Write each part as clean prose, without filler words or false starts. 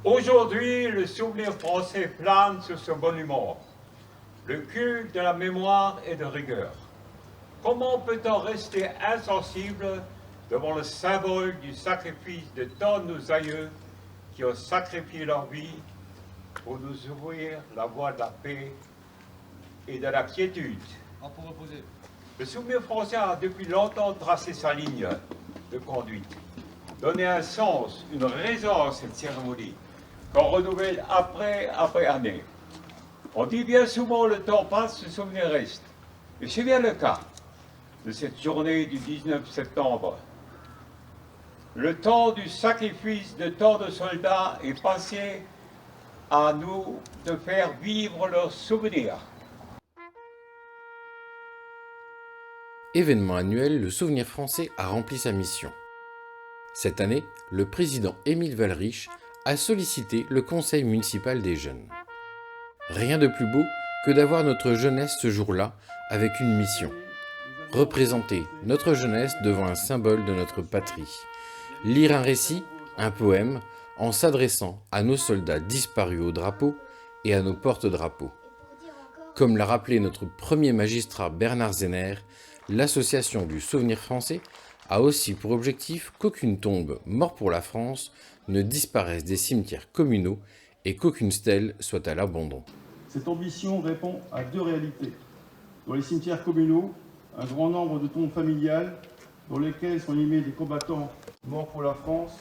Aujourd'hui, le souvenir français plane sur ce monument, le culte de la mémoire et de rigueur. Comment peut-on rester insensible devant le symbole du sacrifice de tant de nos aïeux qui ont sacrifié leur vie pour nous ouvrir la voie de la paix et de la quiétude? Le souvenir français a depuis longtemps tracé sa ligne de conduite, donné un sens, une raison à cette cérémonie qu'on renouvelle après année. On dit bien souvent le temps passe, le souvenir reste. Et c'est bien le cas de cette journée du 19 septembre. Le temps du sacrifice de tant de soldats est passé à nous de faire vivre leurs souvenirs. Événement annuel, le Souvenir français a rempli sa mission. Cette année, le président Émile Valriche a sollicité le conseil municipal des jeunes. Rien de plus beau que d'avoir notre jeunesse ce jour-là avec une mission. Représenter notre jeunesse devant un symbole de notre patrie. Lire un récit, un poème, en s'adressant à nos soldats disparus au drapeau et à nos porte-drapeaux. Comme l'a rappelé notre premier magistrat Bernard Zener, l'association du Souvenir français a aussi pour objectif qu'aucune tombe morte pour la France ne disparaisse des cimetières communaux et qu'aucune stèle soit à l'abandon. Cette ambition répond à deux réalités. Dans les cimetières communaux, un grand nombre de tombes familiales dans lesquelles sont inhumés des combattants morts pour la France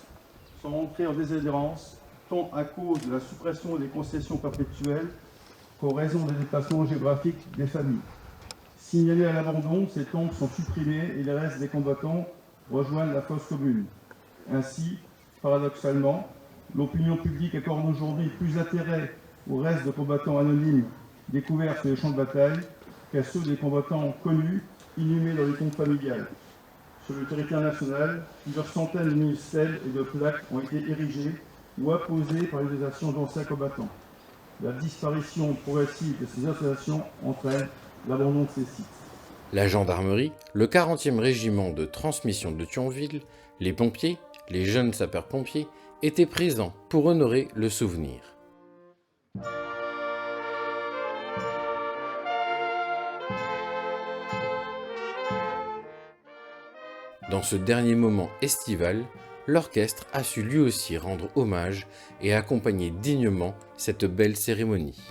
sont entrés en déshérence, tant à cause de la suppression des concessions perpétuelles qu'en raison des déplacements géographiques des familles. Signalés à l'abandon, ces tombes sont supprimées et les restes des combattants rejoignent la fosse commune. Ainsi, paradoxalement, l'opinion publique accorde aujourd'hui plus intérêt aux restes de combattants anonymes découverts sur les champs de bataille qu'à ceux des combattants connus inhumés dans les tombes familiales. Sur le territoire national, plusieurs centaines de mille stèles et de plaques ont été érigées ou apposées par les associations d'anciens combattants. La disparition progressive de ces associations entraîne l'abandon de ces sites. La gendarmerie, le 40e régiment de transmission de Thionville, les pompiers, les jeunes sapeurs-pompiers étaient présents pour honorer le souvenir. Dans ce dernier moment estival, l'orchestre a su lui aussi rendre hommage et accompagner dignement cette belle cérémonie.